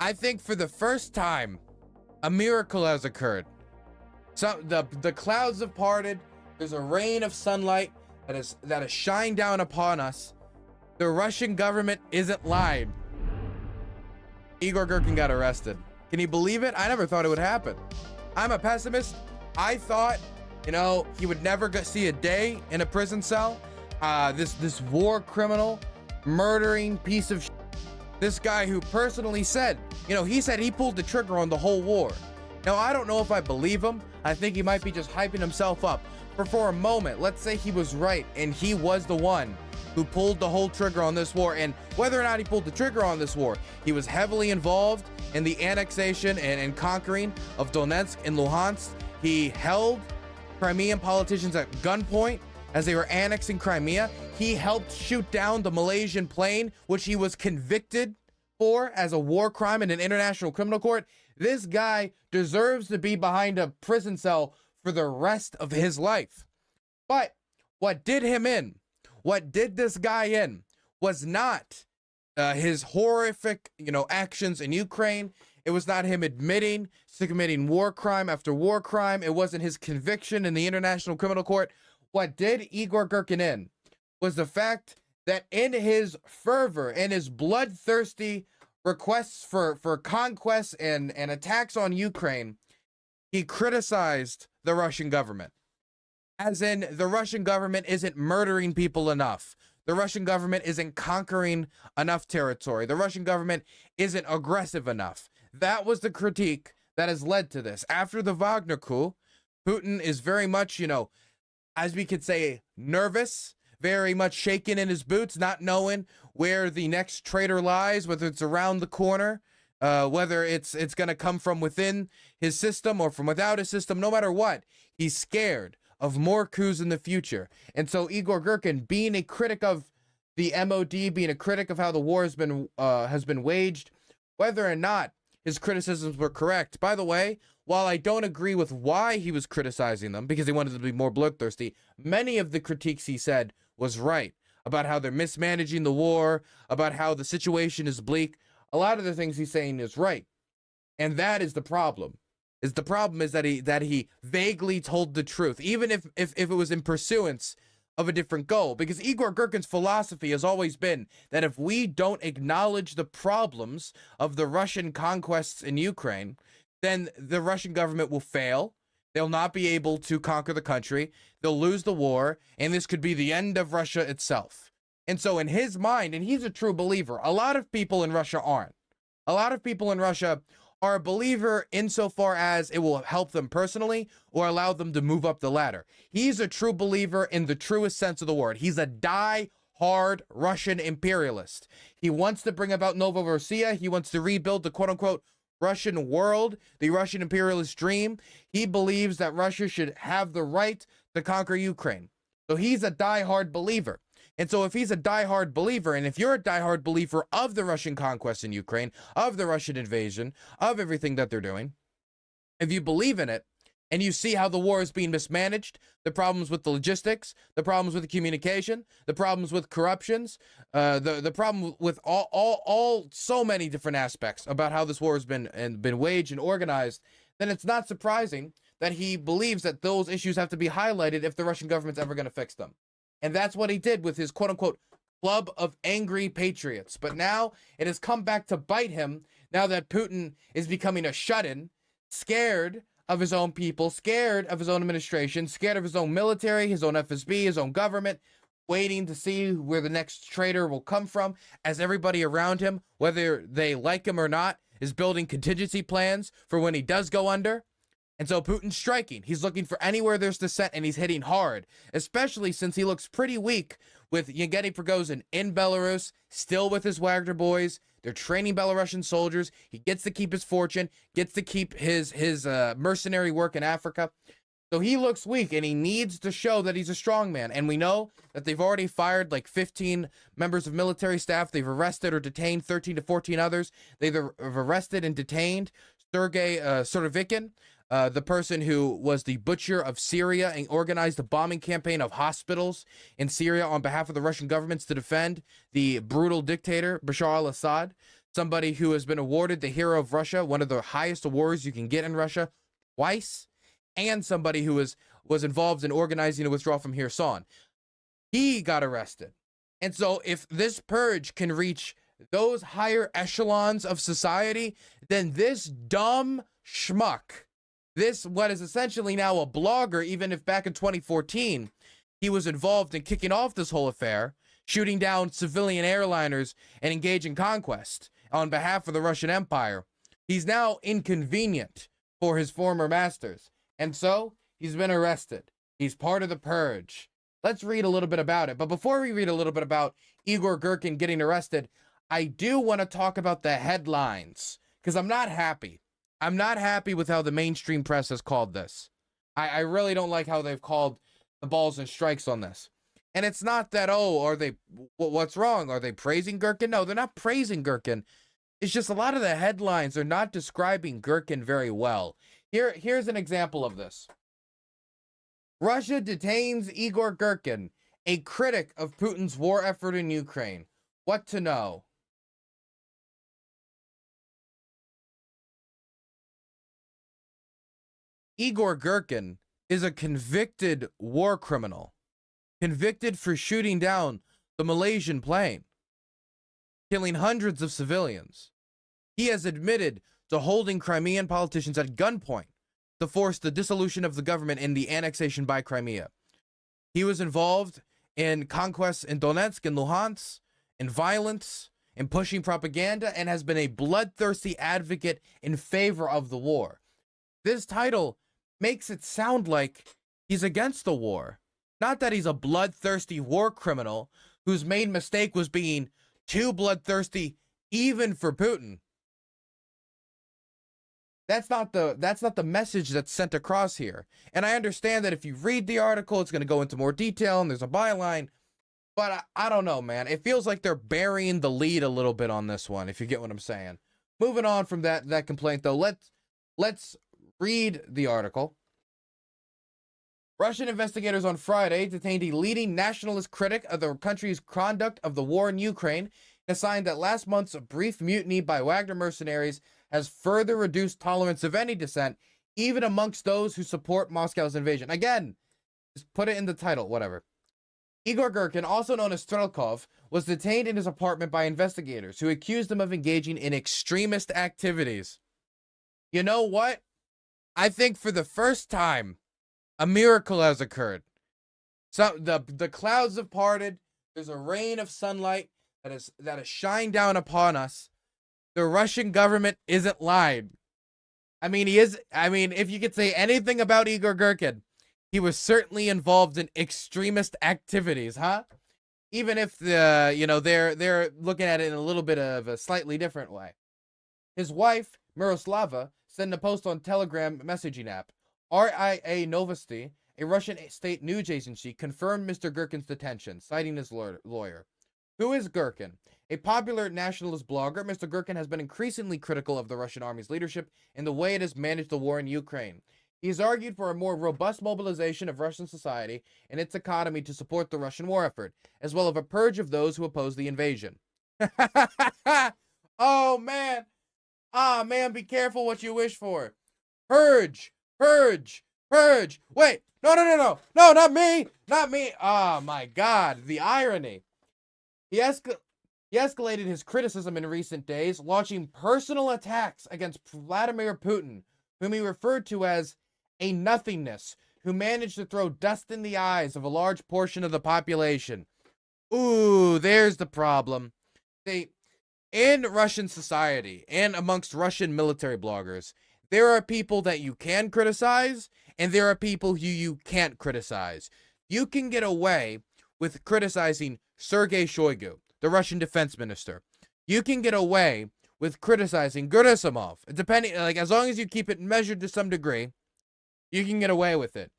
I think for the first time, a miracle has occurred. So the clouds have parted. There's a rain of sunlight that has shined down upon us. The Russian government isn't lying. Igor Girkin got arrested. Can you believe it? I never thought it would happen. I'm a pessimist. I thought, he would never see a day in a prison cell. This war criminal, murdering piece of shit. This guy who personally said, he said he pulled the trigger on the whole war. Now, I don't know if I believe him. I think he might be just hyping himself up. But for a moment, let's say he was right and he was the one who pulled the whole trigger on this war. And whether or not he pulled the trigger on this war, he was heavily involved in the annexation and conquering of Donetsk and Luhansk. He held Crimean politicians at gunpoint as they were annexing Crimea. He helped shoot down the Malaysian plane, which he was convicted for as a war crime in an international criminal court. This guy deserves to be behind a prison cell for the rest of his life. But what did him in, what did this guy in, was not his horrific, actions in Ukraine. It was not him admitting to committing war crime after war crime. It wasn't his conviction in the International Criminal Court. What did Igor Girkin in was the fact that in his fervor, in his bloodthirsty requests for conquest and attacks on Ukraine, he criticized the Russian government. As in, the Russian government isn't murdering people enough. The Russian government isn't conquering enough territory. The Russian government isn't aggressive enough. That was the critique that has led to this. After the Wagner coup, Putin is very much, as we could say, nervous, very much shaken in his boots, not knowing where the next traitor lies, whether it's around the corner, whether it's going to come from within his system or from without his system. No matter what, he's scared of more coups in the future. And so Igor Girkin, being a critic of the MOD, being a critic of how the war has been waged, whether or not his criticisms were correct. By the way, while I don't agree with why he was criticizing them, because he wanted to be more bloodthirsty, many of the critiques he said was right about how they're mismanaging the war, about how the situation is bleak. A lot of the things he's saying is right. And that is the problem. The problem is that he vaguely told the truth, even if it was in pursuance of a different goal. Because Igor Girkin's philosophy has always been that if we don't acknowledge the problems of the Russian conquests in Ukraine, then the Russian government will fail. They'll not be able to conquer the country. They'll lose the war, and this could be the end of Russia itself. And so in his mind, and he's a true believer, a lot of people in Russia aren't. A lot of people in Russia are a believer insofar as it will help them personally or allow them to move up the ladder. He's a true believer in the truest sense of the word. He's a die-hard Russian imperialist. He wants to bring about Novorossiya. He wants to rebuild the quote-unquote Russian world, the Russian imperialist dream. He believes that Russia should have the right to conquer Ukraine. So he's a die-hard believer. And so if he's a diehard believer, and if you're a diehard believer of the Russian conquest in Ukraine, of the Russian invasion, of everything that they're doing, if you believe in it, and you see how the war is being mismanaged, the problems with the logistics, the problems with the communication, the problems with corruptions, the problem with all so many different aspects about how this war has been waged and organized, then it's not surprising that he believes that those issues have to be highlighted if the Russian government's ever going to fix them. And that's what he did with his quote-unquote club of angry patriots. But now it has come back to bite him now that Putin is becoming a shut-in, scared of his own people, scared of his own administration, scared of his own military, his own FSB, his own government, waiting to see where the next traitor will come from, as everybody around him, whether they like him or not, is building contingency plans for when he does go under. And so Putin's striking. He's looking for anywhere there's dissent, and he's hitting hard, especially since he looks pretty weak with Yevgeny Prigozhin in Belarus, still with his Wagner boys. They're training Belarusian soldiers. He gets to keep his fortune, gets to keep his mercenary work in Africa. So he looks weak, and he needs to show that he's a strong man. And we know that they've already fired like 15 members of military staff. They've arrested or detained 13 to 14 others. They've arrested and detained Sergei Surovikin, the person who was the butcher of Syria and organized the bombing campaign of hospitals in Syria on behalf of the Russian governments to defend the brutal dictator Bashar al-Assad. somebody who has been awarded the Hero of Russia, one of the highest awards you can get in Russia, twice, and somebody who was involved in organizing a withdrawal from Kherson. He got arrested. And so if this purge can reach those higher echelons of society, then this dumb schmuck, this what is essentially now a blogger, even if back in 2014 he was involved in kicking off this whole affair, shooting down civilian airliners and engaging conquest on behalf of the Russian Empire. He's now inconvenient for his former masters. And so he's been arrested. He's part of the purge. Let's read a little bit about it. But before we read a little bit about Igor Girkin getting arrested, I do want to talk about the headlines, because I'm not happy. I'm not happy with how the mainstream press has called this. I really don't like how they've called the balls and strikes on this. And it's not that, what's wrong? Are they praising Girkin? No, they're not praising Girkin. It's just a lot of the headlines are not describing Girkin very well. Here's an example of this. Russia detains Igor Girkin, a critic of Putin's war effort in Ukraine. What to know? Igor Girkin is a convicted war criminal, convicted for shooting down the Malaysian plane, killing hundreds of civilians. He has admitted to holding Crimean politicians at gunpoint to force the dissolution of the government and the annexation by Crimea. He was involved in conquests in Donetsk and Luhansk, in violence, in pushing propaganda, and has been a bloodthirsty advocate in favor of the war. This title makes it sound like he's against the war. Not that he's a bloodthirsty war criminal whose main mistake was being too bloodthirsty even for Putin. That's not the message that's sent across here. And I understand that if you read the article, it's going to go into more detail and there's a byline. But I don't know, man. It feels like they're burying the lead a little bit on this one, if you get what I'm saying. Moving on from that complaint, though, let's read the article. Russian investigators on Friday detained a leading nationalist critic of the country's conduct of the war in Ukraine, and assigned that last month's brief mutiny by Wagner mercenaries has further reduced tolerance of any dissent, even amongst those who support Moscow's invasion. Again, just put it in the title, whatever. Igor Girkin, also known as Strelkov, was detained in his apartment by investigators who accused him of engaging in extremist activities. You know what? I think for the first time, a miracle has occurred. So the clouds have parted. There's a rain of sunlight that has shined down upon us. The Russian government isn't lying. I mean, if you could say anything about Igor Girkin, he was certainly involved in extremist activities, huh? Even if they're looking at it in a little bit of a slightly different way. His wife, Miroslava, sent in a post on Telegram messaging app. RIA Novosti, a Russian state news agency, confirmed Mr. Girkin's detention, citing his lawyer. Who is Girkin? A popular nationalist blogger, Mr. Girkin has been increasingly critical of the Russian army's leadership and the way it has managed the war in Ukraine. He has argued for a more robust mobilization of Russian society and its economy to support the Russian war effort, as well as a purge of those who oppose the invasion. Oh, man. Ah, man, be careful what you wish for. Purge. Purge. Purge. Wait. No. No, not me. Not me. Oh, my God. The irony. He escalated his criticism in recent days, launching personal attacks against Vladimir Putin, whom he referred to as a nothingness, who managed to throw dust in the eyes of a large portion of the population. Ooh, there's the problem. In Russian society and amongst Russian military bloggers, there are people that you can criticize, and there are people who you can't criticize. You can get away with criticizing Sergei Shoigu, the Russian defense minister. You can get away with criticizing Gerasimov, depending, as long as you keep it measured to some degree, you can get away with it.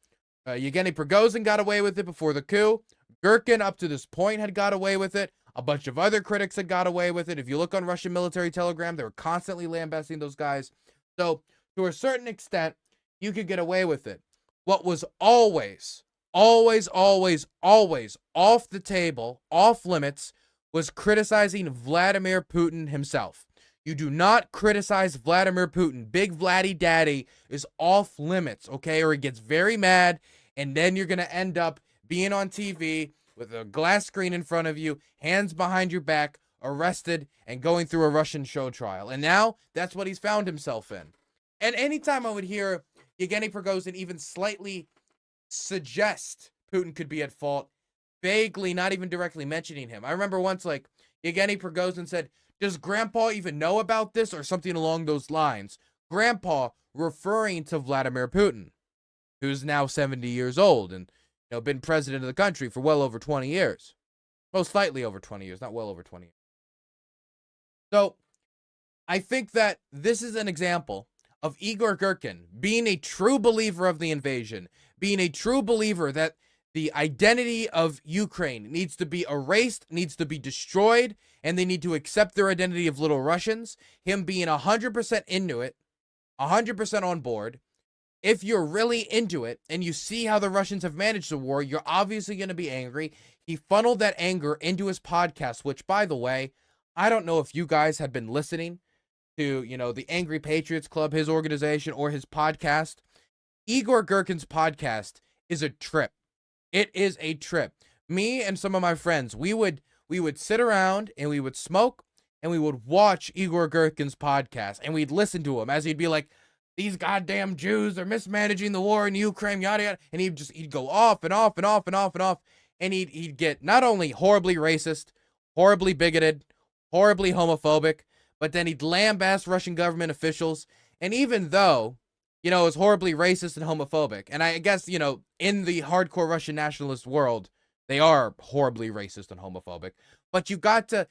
Yevgeny Prigozhin got away with it before the coup. Girkin, up to this point, had got away with it. A bunch of other critics had got away with it. If you look on Russian military Telegram, they were constantly lambasting those guys. So, to a certain extent, you could get away with it. What was always off the table, off limits, was criticizing Vladimir Putin himself. You do not criticize Vladimir Putin. Big Vladdy Daddy is off limits, okay? Or he gets very mad, and then you're going to end up being on TV with a glass screen in front of you, hands behind your back, arrested, and going through a Russian show trial. And now, that's what he's found himself in. And anytime I would hear Yevgeny Prigozhin even slightly suggest Putin could be at fault, vaguely, not even directly mentioning him. I remember once, like, Yevgeny Prigozhin said, does Grandpa even know about this, or something along those lines? Grandpa referring to Vladimir Putin, who's now 70 years old and been president of the country for well over 20 years. Most slightly over 20 years, not well over 20 years. So, I think that this is an example of Igor Girkin being a true believer of the invasion, being a true believer that the identity of Ukraine needs to be erased, needs to be destroyed, and they need to accept their identity of little Russians. Him being 100% into it, 100% on board. If you're really into it and you see how the Russians have managed the war, you're obviously going to be angry. He funneled that anger into his podcast, which, by the way, I don't know if you guys had been listening to, the Angry Patriots Club, his organization, or his podcast. Igor Girkin's podcast is a trip. It is a trip. Me and some of my friends, we would sit around and we would smoke and we would watch Igor Girkin's podcast and we'd listen to him as he'd be like, these goddamn Jews are mismanaging the war in Ukraine, yada yada, and he'd go off and off and off and off and off, and he'd get not only horribly racist, horribly bigoted, horribly homophobic, but then he'd lambaste Russian government officials. And even though is horribly racist and homophobic, and I guess, in the hardcore Russian nationalist world, they are horribly racist and homophobic, but you got to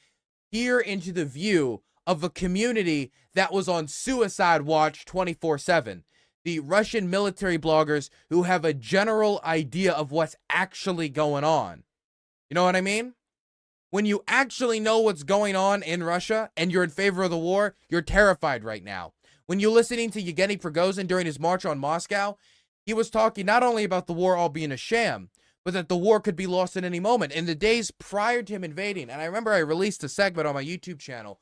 hear into the view of a community that was on suicide watch 24/7. The Russian military bloggers who have a general idea of what's actually going on. You know what I mean? When you actually know what's going on in Russia and you're in favor of the war, you're terrified right now. When you're listening to Yevgeny Prigozhin during his march on Moscow, he was talking not only about the war all being a sham, but that the war could be lost at any moment. In the days prior to him invading, and I remember I released a segment on my YouTube channel,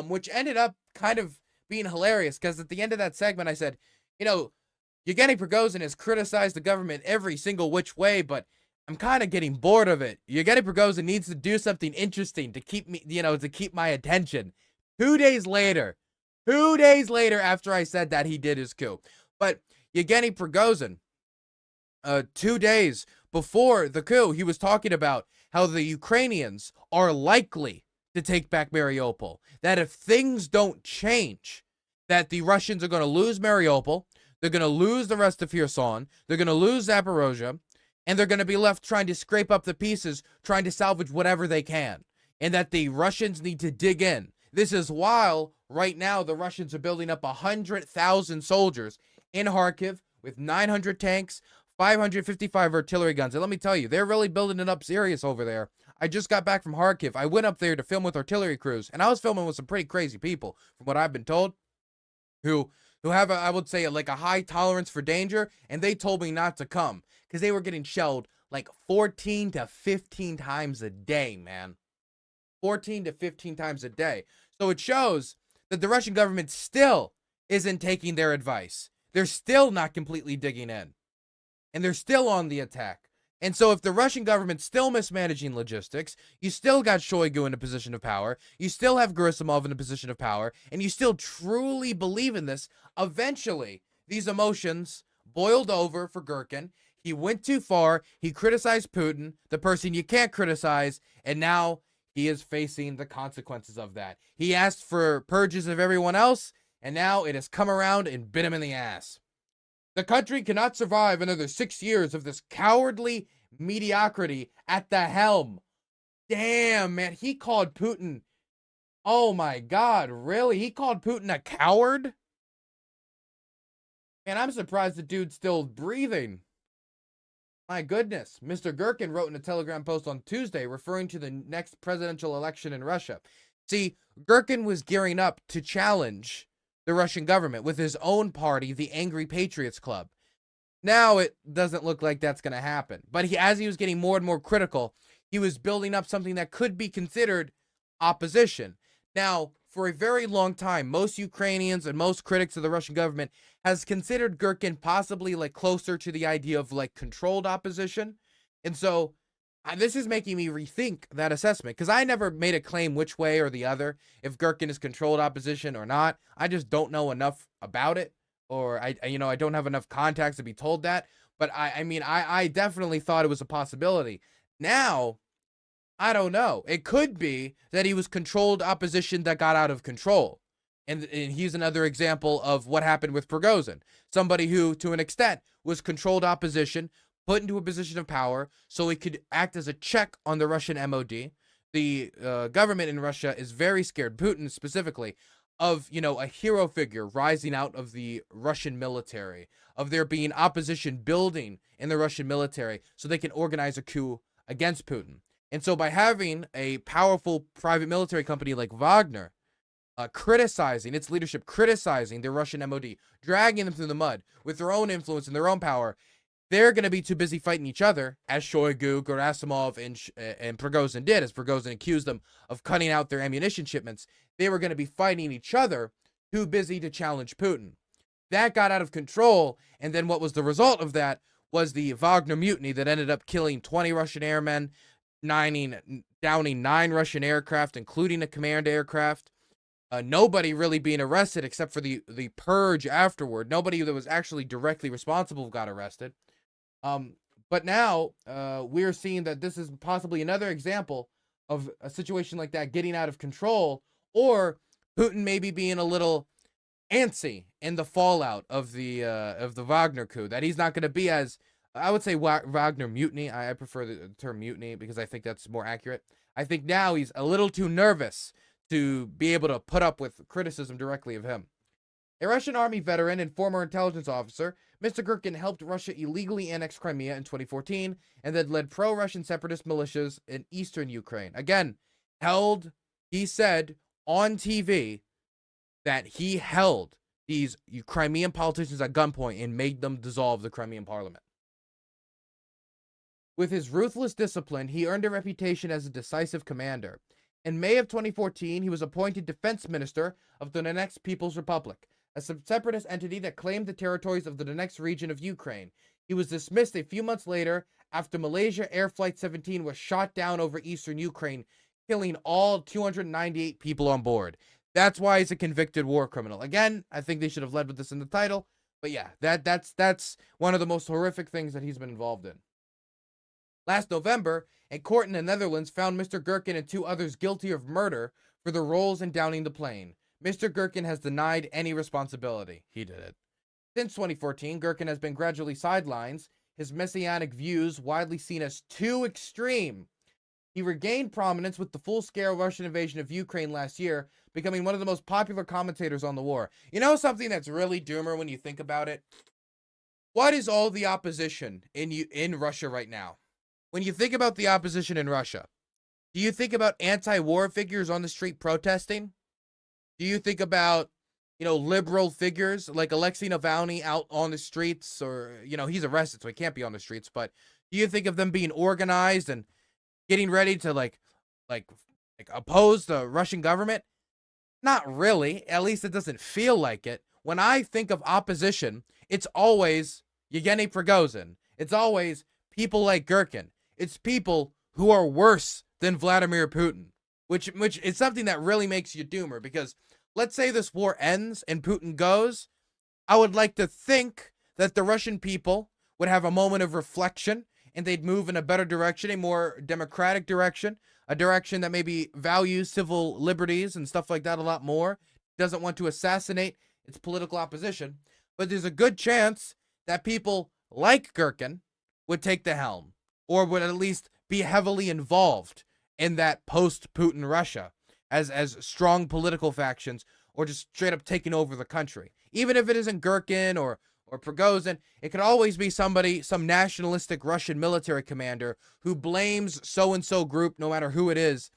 which ended up kind of being hilarious, because at the end of that segment I said, Yevgeny Prigozhin has criticized the government every single which way, but I'm kind of getting bored of it. Yevgeny Prigozhin needs to do something interesting to keep me, to keep my attention. 2 days later after I said that, he did his coup. But Yevgeny Prigozhin, 2 days before the coup, he was talking about how the Ukrainians are likely to take back Mariupol. That if things don't change, that the Russians are going to lose Mariupol, they're going to lose the rest of Kherson, they're going to lose Zaporozhye, and they're going to be left trying to scrape up the pieces, trying to salvage whatever they can. And that the Russians need to dig in. This is while, right now, the Russians are building up 100,000 soldiers in Kharkiv with 900 tanks, 555 artillery guns. And let me tell you, they're really building it up serious over there. I just got back from Kharkiv. I went up there to film with artillery crews, and I was filming with some pretty crazy people, from what I've been told, who have, I would say, like a high tolerance for danger, and they told me not to come, because they were getting shelled like 14 to 15 times a day, man. 14 to 15 times a day. So it shows that the Russian government still isn't taking their advice. They're still not completely digging in. And they're still on the attack. And so if the Russian government's still mismanaging logistics, you still got Shoigu in a position of power, you still have Gerasimov in a position of power, and you still truly believe in this, eventually these emotions boiled over for Girkin. He went too far, he criticized Putin, the person you can't criticize, and now he is facing the consequences of that. He asked for purges of everyone else, and now it has come around and bit him in the ass. The country cannot survive another 6 years of this cowardly mediocrity at the helm. Damn, man, he called Putin. Oh my God, really? He called Putin a coward? Man, I'm surprised the dude's still breathing. My goodness. Mr. Girkin wrote in a Telegram post on Tuesday referring to the next presidential election in Russia. See, Girkin was gearing up to challenge the Russian government with his own party, the Angry Patriots Club. Now it doesn't look like that's going to happen. But as he was getting more and more critical, he was building up something that could be considered opposition. Now, for a very long time, most Ukrainians and most critics of the Russian government has considered Girkin possibly like closer to the idea of like controlled opposition. And so this is making me rethink that assessment, because I never made a claim which way or the other, if Girkin is controlled opposition or not. I just don't know enough about it, or I don't have enough contacts to be told that. But I definitely thought it was a possibility. Now, I don't know. It could be that he was controlled opposition that got out of control. And he's another example of what happened with Purged. Somebody who, to an extent, was controlled opposition, put into a position of power so he could act as a check on the Russian MOD. The government in Russia is very scared, Putin specifically, of, a hero figure rising out of the Russian military, of there being opposition building in the Russian military so they can organize a coup against Putin. And so by having a powerful private military company like Wagner criticizing its leadership, criticizing the Russian MOD, dragging them through the mud with their own influence and their own power, they're going to be too busy fighting each other, as Shoigu, Gerasimov, and Prigozhin did, as Prigozhin accused them of cutting out their ammunition shipments. They were going to be fighting each other, too busy to challenge Putin. That got out of control, and then what was the result of that was the Wagner mutiny that ended up killing 20 Russian airmen, downing 9 Russian aircraft, including a command aircraft. Nobody really being arrested except for the purge afterward. Nobody that was actually directly responsible got arrested. But now we're seeing that this is possibly another example of a situation like that getting out of control, or Putin maybe being a little antsy in the fallout of the Wagner coup, that he's not going to be as, I would say, Wagner mutiny. I prefer the term mutiny because I think that's more accurate. I think now he's a little too nervous to be able to put up with criticism directly of him. A Russian army veteran and former intelligence officer, Mr. Girkin helped Russia illegally annex Crimea in 2014 and then led pro-Russian separatist militias in eastern Ukraine. Again, he said on TV that he held these Crimean politicians at gunpoint and made them dissolve the Crimean parliament. With his ruthless discipline, he earned a reputation as a decisive commander. In May of 2014, he was appointed defense minister of the Donetsk People's Republic, a separatist entity that claimed the territories of the Donetsk region of Ukraine. He was dismissed a few months later after Malaysia Air Flight 17 was shot down over eastern Ukraine, killing all 298 people on board. That's why he's a convicted war criminal. Again, I think they should have led with this in the title, but yeah, that's one of the most horrific things that he's been involved in. Last November, a court in the Netherlands found Mr. Girkin and 2 others guilty of murder for their roles in downing the plane. Mr. Girkin has denied any responsibility. He did it. Since 2014, Girkin has been gradually sidelined, his messianic views widely seen as too extreme. He regained prominence with the full-scale Russian invasion of Ukraine last year, becoming one of the most popular commentators on the war. You know something that's really doomer when you think about it? What is all the opposition in Russia right now? When you think about the opposition in Russia, do you think about anti-war figures on the street protesting? Do you think about, liberal figures like Alexei Navalny out on the streets, or, he's arrested, so he can't be on the streets, but do you think of them being organized and getting ready to like oppose the Russian government? Not really. At least it doesn't feel like it. When I think of opposition, it's always Yevgeny Prigozhin. It's always people like Girkin. It's people who are worse than Vladimir Putin, which is something that really makes you doomer, because let's say this war ends and Putin goes. I would like to think that the Russian people would have a moment of reflection and they'd move in a better direction, a more democratic direction, a direction that maybe values civil liberties and stuff like that a lot more, doesn't want to assassinate its political opposition. But there's a good chance that people like Girkin would take the helm, or would at least be heavily involved in that post-Putin Russia as strong political factions, or just straight up taking over the country. Even if it isn't Girkin or Prigozhin, it could always be somebody, some nationalistic Russian military commander who blames so-and-so group, no matter who it is,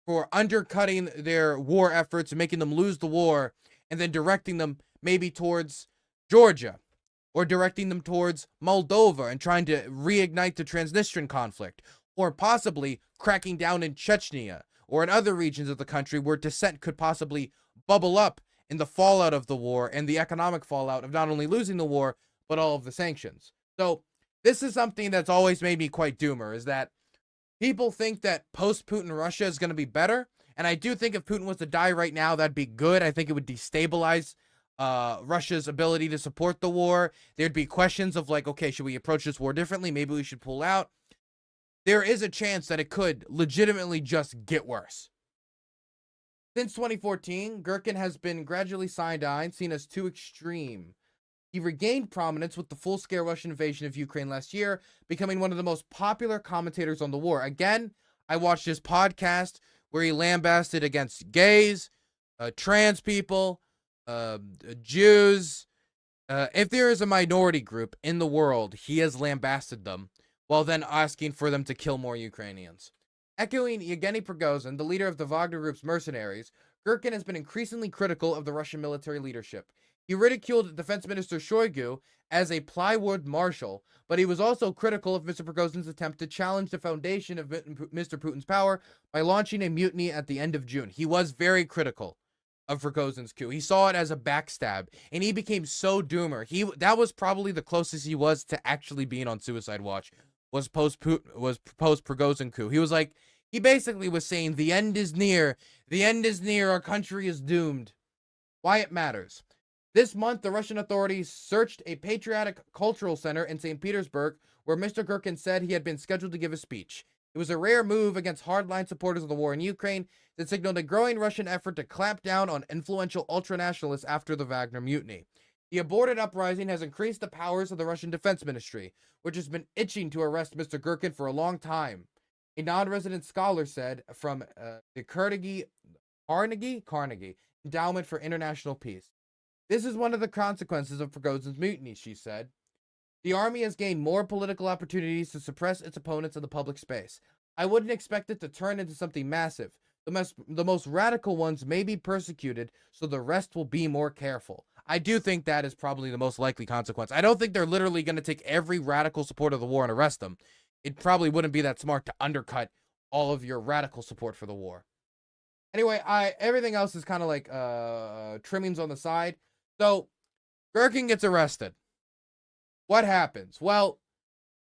for undercutting their war efforts and making them lose the war, and then directing them maybe towards Georgia, or directing them towards Moldova and trying to reignite the Transnistrian conflict, or possibly cracking down in Chechnya, or in other regions of the country where dissent could possibly bubble up in the fallout of the war and the economic fallout of not only losing the war, but all of the sanctions. So this is something that's always made me quite doomer, is that people think that post-Putin Russia is going to be better. And I do think if Putin was to die right now, that'd be good. I think it would destabilize Russia's ability to support the war. There'd be questions of like, okay, should we approach this war differently? Maybe we should pull out. There is a chance that it could legitimately just get worse. Since 2014, Girkin has been gradually sidelined, seen as too extreme. He regained prominence with the full-scale Russian invasion of Ukraine last year, becoming one of the most popular commentators on the war. Again, I watched his podcast where he lambasted against gays, trans people, Jews. If there is a minority group in the world, he has lambasted them, while then asking for them to kill more Ukrainians. Echoing Yevgeny Prigozhin, the leader of the Wagner Group's mercenaries, Girkin has been increasingly critical of the Russian military leadership. He ridiculed Defense Minister Shoigu as a plywood marshal, but he was also critical of Mr. Prigozhin's attempt to challenge the foundation of Mr. Putin's power by launching a mutiny at the end of June. He was very critical of Prigozhin's coup. He saw it as a backstab, and he became so doomer. That was probably the closest he was to actually being on suicide watch. Was post Prigozhin coup. He was like, he basically was saying the end is near. The end is near. Our country is doomed. Why it matters. This month, the Russian authorities searched a patriotic cultural center in St. Petersburg where Mr. Girkin said he had been scheduled to give a speech. It was a rare move against hardline supporters of the war in Ukraine that signaled a growing Russian effort to clamp down on influential ultranationalists after the Wagner mutiny. The aborted uprising has increased the powers of the Russian Defense Ministry, which has been itching to arrest Mr. Girkin for a long time. A non-resident scholar said from the Carnegie Endowment for International Peace. This is one of the consequences of Prigozhin's mutiny, she said. The army has gained more political opportunities to suppress its opponents in the public space. I wouldn't expect it to turn into something massive. The most radical ones may be persecuted, so the rest will be more careful. I do think that is probably the most likely consequence. I don't think they're literally going to take every radical supporter of the war and arrest them. It probably wouldn't be that smart to undercut all of your radical support for the war. Anyway, everything else is kind of like trimmings on the side. So, Girkin gets arrested. What happens? Well,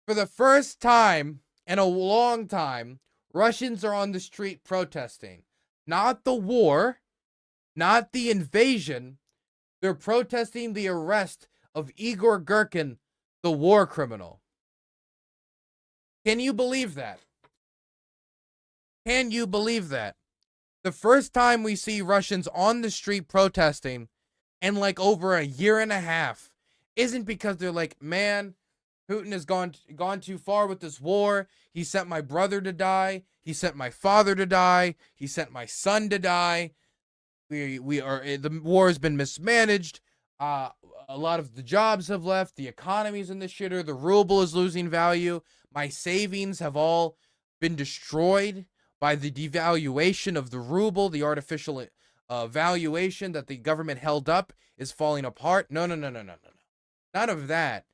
for the first time in a long time, Russians are on the street protesting. Not the war, not the invasion. They're protesting the arrest of Igor Girkin, the war criminal. Can you believe that? Can you believe that? The first time we see Russians on the street protesting in like over a year and a half isn't because they're like, man, Putin has gone too far with this war. He sent my brother to die. He sent my father to die. He sent my son to die. The war has been mismanaged. A lot of the jobs have left. The economy's in the shitter. The ruble is losing value. My savings have all been destroyed by the devaluation of the ruble. The artificial valuation that the government held up is falling apart. No. None of that.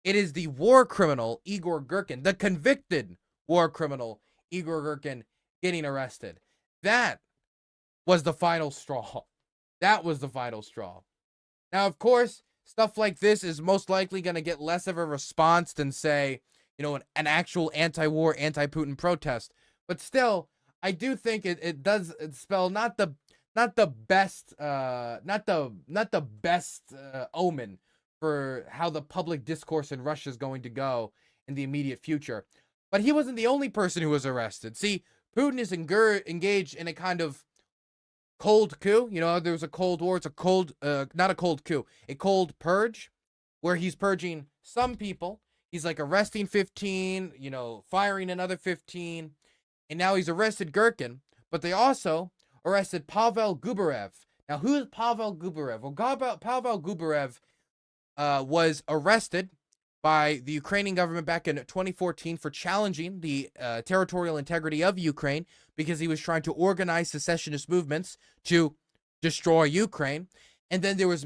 It is the war criminal, Igor Girkin, the convicted war criminal, Igor Girkin, getting arrested. That was the final straw. That was the final straw. Now, of course, stuff like this is most likely going to get less of a response than, say, an actual anti-war, anti-Putin protest. But still, I do think it does spell not the best omen for how the public discourse in Russia is going to go in the immediate future. But he wasn't the only person who was arrested. See, Putin is engaged in a kind of cold coup. There was a Cold War. It's not a cold coup, a cold purge, where he's purging some people. He's like arresting 15, firing another 15. And now he's arrested Girkin. But they also arrested Pavel Gubarev. Now, who is Pavel Gubarev? Well, Pavel Gubarev was arrested by the Ukrainian government back in 2014 for challenging the territorial integrity of Ukraine because he was trying to organize secessionist movements to destroy Ukraine. And then there was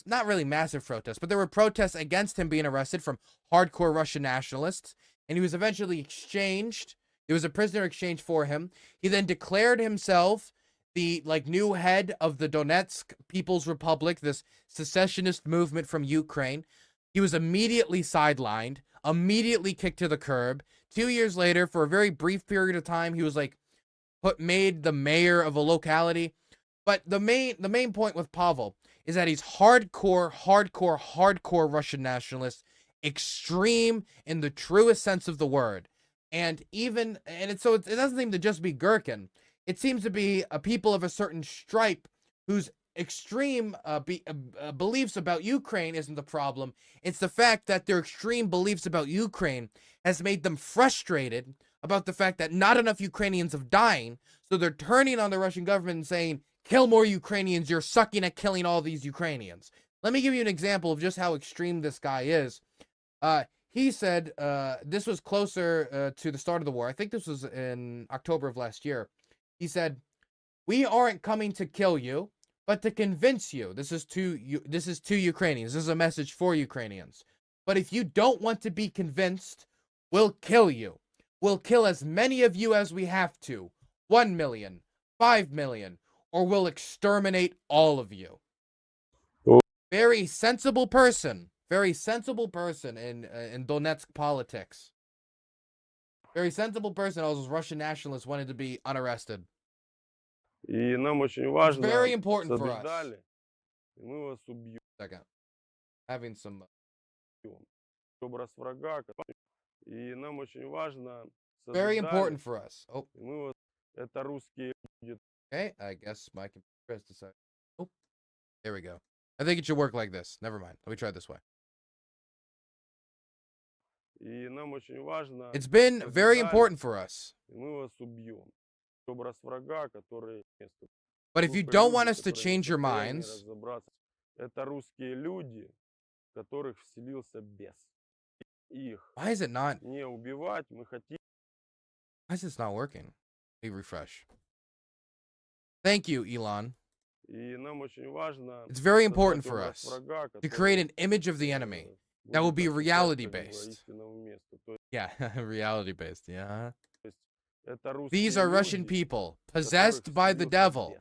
not really massive protests, but there were protests against him being arrested from hardcore Russian nationalists. And he was eventually exchanged. It was a prisoner exchange for him. He then declared himself the new head of the Donetsk People's Republic, this secessionist movement from Ukraine. He was immediately sidelined, immediately kicked to the curb. 2 years later, for a very brief period of time, he was made the mayor of a locality. But the main point with Pavel is that he's hardcore Russian nationalist, extreme in the truest sense of the word. And it doesn't seem to just be Girkin. It seems to be people of a certain stripe whose extreme beliefs about Ukraine isn't the problem. It's the fact that their extreme beliefs about Ukraine has made them frustrated about the fact that not enough Ukrainians are dying. So they're turning on the Russian government and saying, kill more Ukrainians. You're sucking at killing all these Ukrainians. Let me give you an example of just how extreme this guy is. He said, this was closer to the start of the war. I think this was in October of last year. He said, we aren't coming to kill you, but to convince you. This is to Ukrainians. This is a message for Ukrainians. But if you don't want to be convinced, we'll kill you. We'll kill as many of you as we have to. 1 million, 5 million, or we'll exterminate all of you. Very sensible person in Donetsk politics. Very sensible person. All those Russian nationalists wanted to be unarrested. It's very important for us. Second. Having some... Very important for us. Oh. Okay, I guess my computer has decided. Oh, there we go. I think it should work like this. Never mind. Let me try it this way. It's been very important for us. But if you don't want us to change your minds, why is it not? Why is this not working? Let me refresh. Thank you, Elon. It's very important for us to create an image of the enemy that will be reality-based. Yeah, reality-based, yeah. These are Russian people possessed by the devil.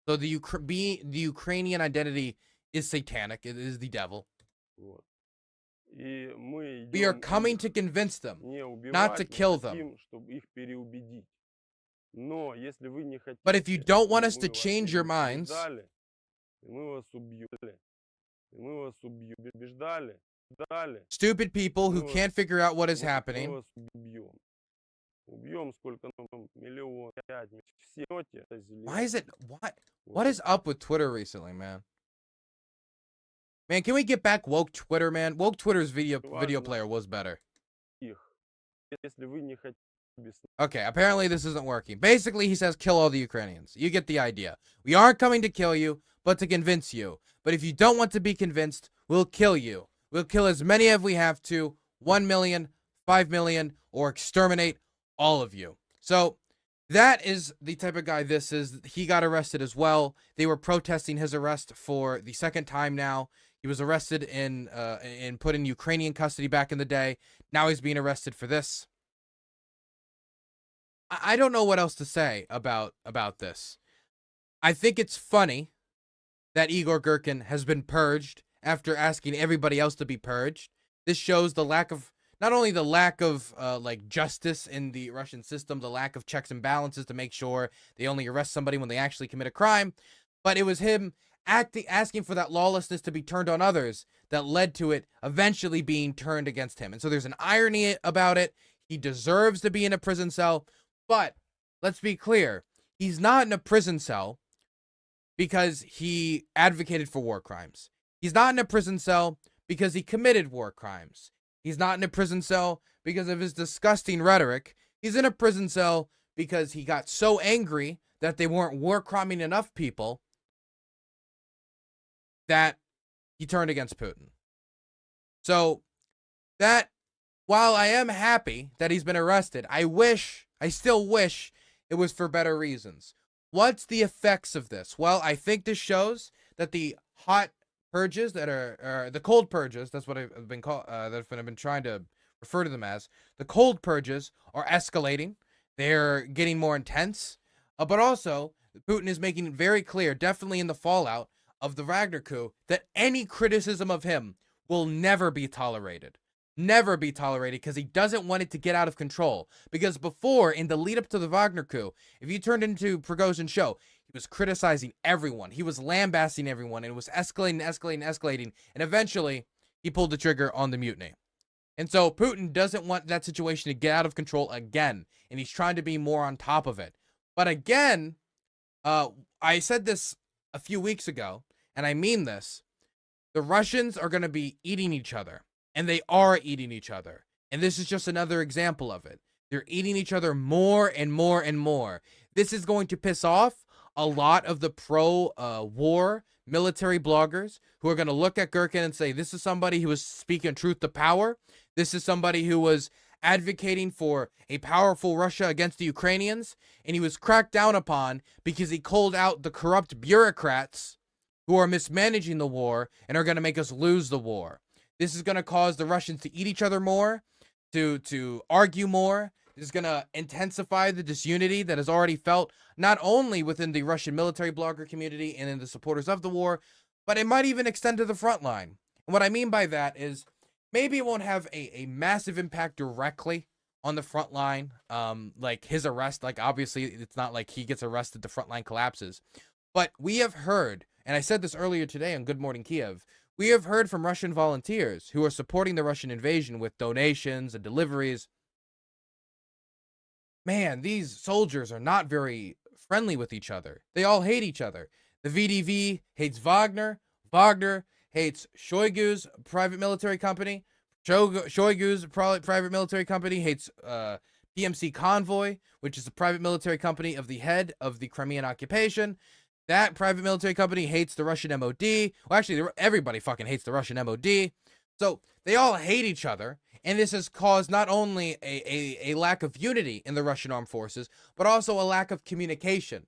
So the Ukrainian identity is satanic. It is the devil. We are coming to convince them, not to kill them. But if you don't want us to change your minds, stupid people who can't figure out what is happening, why is it, what is up with Twitter recently, man? Man, can we get back woke Twitter, man? Woke Twitter's video player was better. Okay, apparently this isn't working. Basically, he says kill all the Ukrainians. You get the idea. We aren't coming to kill you, but to convince you. But if you don't want to be convinced, we'll kill you. We'll kill as many as we have to. 1 million, 5 million, or exterminate all of you. So that is the type of guy this is. He got arrested as well. They were protesting his arrest for the second time now. He was arrested and put in Ukrainian custody back in the day. Now he's being arrested for this. I don't know what else to say about this. I think it's funny that Igor Girkin has been purged after asking everybody else to be purged. This shows the lack of, not only the lack of justice in the Russian system, the lack of checks and balances to make sure they only arrest somebody when they actually commit a crime, but it was him asking for that lawlessness to be turned on others that led to it eventually being turned against him. And so there's an irony about it. He deserves to be in a prison cell, but let's be clear. He's not in a prison cell because he advocated for war crimes. He's not in a prison cell because he committed war crimes. He's not in a prison cell because of his disgusting rhetoric. He's in a prison cell because he got so angry that they weren't war criming enough people that he turned against Putin. So that, while I am happy that he's been arrested, I still wish it was for better reasons. What's the effects of this? Well, I think this shows that the hot purges that are the cold purges, that's what I've been called, that I've been trying to refer to them as, the cold purges are escalating. They're getting more intense. But also, Putin is making it very clear, definitely in the fallout of the Wagner coup, that any criticism of him will never be tolerated. Never be tolerated, because he doesn't want it to get out of control. Because before, in the lead up to the Wagner coup, if you turned into Prigozhin's show, he was criticizing everyone. He was lambasting everyone, and it was escalating. And eventually, he pulled the trigger on the mutiny. And so Putin doesn't want that situation to get out of control again. And he's trying to be more on top of it. But again, I said this a few weeks ago, and I mean this. The Russians are going to be eating each other. And they are eating each other. And this is just another example of it. They're eating each other more and more and more. This is going to piss off a lot of the pro-war military bloggers who are going to look at Girkin and say, this is somebody who was speaking truth to power. This is somebody who was advocating for a powerful Russia against the Ukrainians. And he was cracked down upon because he called out the corrupt bureaucrats who are mismanaging the war and are going to make us lose the war. This is going to cause the Russians to eat each other more, to argue more. This is going to intensify the disunity that is already felt not only within the Russian military blogger community and in the supporters of the war, but it might even extend to the front line. And what I mean by that is maybe it won't have a massive impact directly on the front line, like his arrest. Like, obviously, it's not like he gets arrested, the front line collapses. But we have heard, and I said this earlier today on Good Morning Kiev, we have heard from Russian volunteers who are supporting the Russian invasion with donations and deliveries. Man, these soldiers are not very friendly with each other. They all hate each other. The VDV hates Wagner. Wagner hates Shoigu's private military company. Shoigu's private military company hates PMC Convoy, which is a private military company of the head of the Crimean occupation. That private military company hates the Russian MOD. Well, actually, everybody fucking hates the Russian MOD. So they all hate each other. And this has caused not only a lack of unity in the Russian armed forces, but also a lack of communication.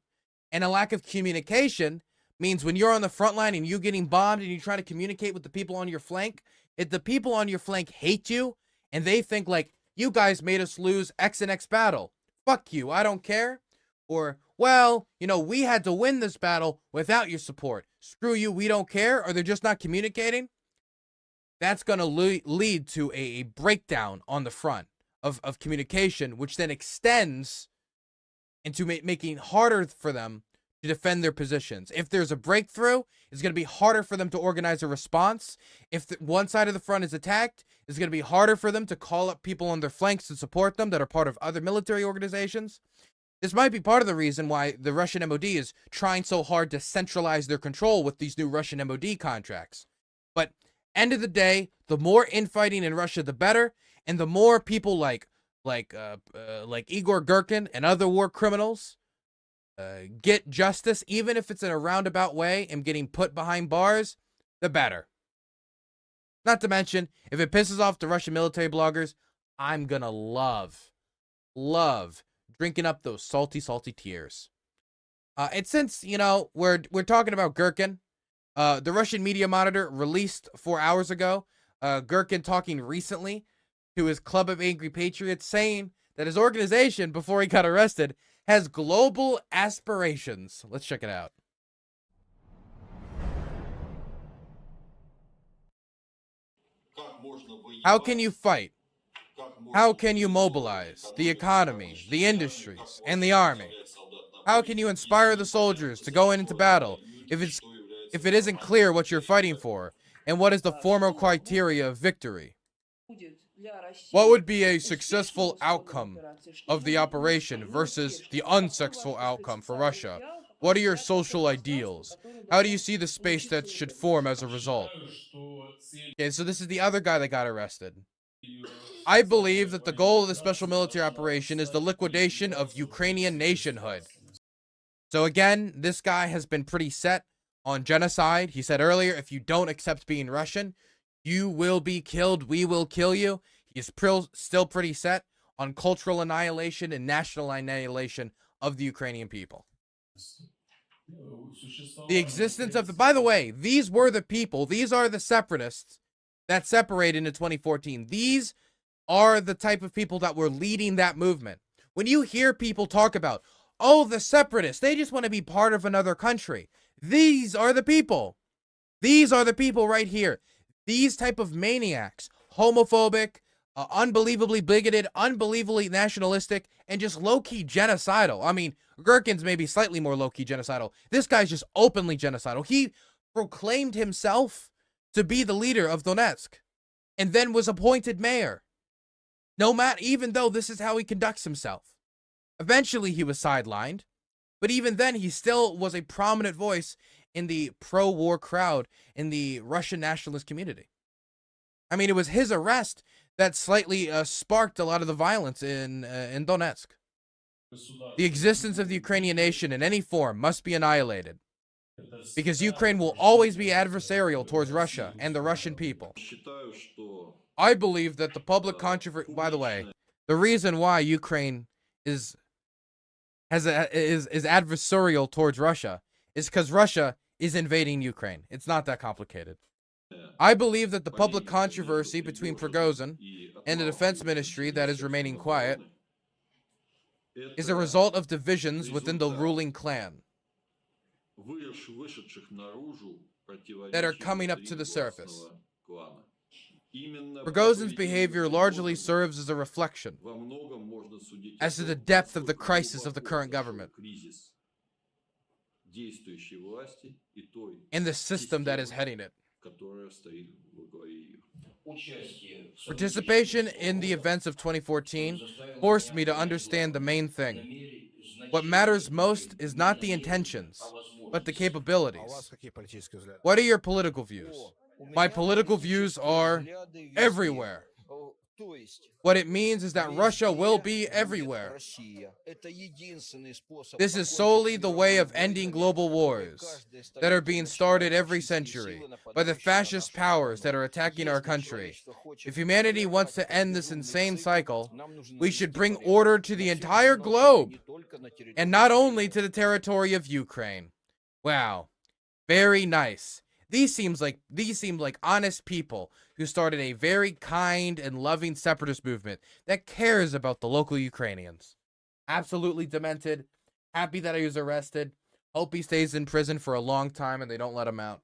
And a lack of communication means when you're on the front line and you're getting bombed and you try to communicate with the people on your flank, if the people on your flank hate you and they think like, you guys made us lose X and X battle. Fuck you, I don't care. Or, well, you know, we had to win this battle without your support. Screw you, we don't care. Or they're just not communicating. That's going to lead to a breakdown on the front of communication, which then extends into making it harder for them to defend their positions. If there's a breakthrough, it's going to be harder for them to organize a response. If one side of the front is attacked, it's going to be harder for them to call up people on their flanks to support them that are part of other military organizations. This might be part of the reason why the Russian MOD is trying so hard to centralize their control with these new Russian MOD contracts. But end of the day, the more infighting in Russia, the better, and the more people like Igor Girkin and other war criminals get justice, even if it's in a roundabout way and getting put behind bars, the better. Not to mention, if it pisses off the Russian military bloggers, I'm gonna love drinking up those salty tears. And since, you know, we're talking about Girkin, the Russian Media Monitor released 4 hours ago, Girkin talking recently to his Club of Angry Patriots, saying that his organization, before he got arrested, has global aspirations. Let's check it out. How can you fight? How can you mobilize the economy, the industries, and the army? How can you inspire the soldiers to go into battle if it isn't clear what you're fighting for and what is the formal criteria of victory? What would be a successful outcome of the operation versus the unsuccessful outcome for Russia? What are your social ideals? How do you see the space that should form as a result? Okay, so this is the other guy that got arrested. I believe that the goal of the special military operation is the liquidation of Ukrainian nationhood. So again, this guy has been pretty set on genocide. He said earlier, if you don't accept being Russian, you will be killed. We will kill you. He's still pretty set on cultural annihilation and national annihilation of the Ukrainian people. The existence of by the way, these were the people, these are the separatists that separated in 2014. These are the type of people that were leading that movement. When you hear people talk about, oh, the separatists, they just want to be part of another country. These are the people. These are the people right here. These type of maniacs, homophobic, unbelievably bigoted, unbelievably nationalistic, and just low-key genocidal. I mean, Girkin's maybe slightly more low-key genocidal. This guy's just openly genocidal. He proclaimed himself to be the leader of Donetsk and then was appointed mayor. No matter, even though this is how he conducts himself. Eventually he was sidelined, but even then he still was a prominent voice in the pro-war crowd in the Russian nationalist community. I mean, it was his arrest that slightly sparked a lot of the violence in Donetsk. The existence of the Ukrainian nation in any form must be annihilated, because Ukraine will always be adversarial towards Russia and the Russian people. I believe that the public controversy, by the way, the reason why Ukraine is adversarial towards Russia is because Russia is invading Ukraine. It's not that complicated. I believe that the public controversy between Prigozhin and the defense ministry that is remaining quiet is a result of divisions within the ruling clan that are coming up to the surface. Prigozhin's behavior largely serves as a reflection as to the depth of the crisis of the current government and the system that is heading it. Participation in the events of 2014 forced me to understand the main thing. What matters most is not the intentions, but the capabilities. What are your political views? My political views are everywhere. What it means is that Russia will be everywhere. This is solely the way of ending global wars that are being started every century by the fascist powers that are attacking our country. If humanity wants to end this insane cycle, we should bring order to the entire globe and not only to the territory of Ukraine. Wow. Very nice. These seem like honest people who started a very kind and loving separatist movement that cares about the local Ukrainians. Absolutely demented. Happy that he was arrested. Hope he stays in prison for a long time and they don't let him out.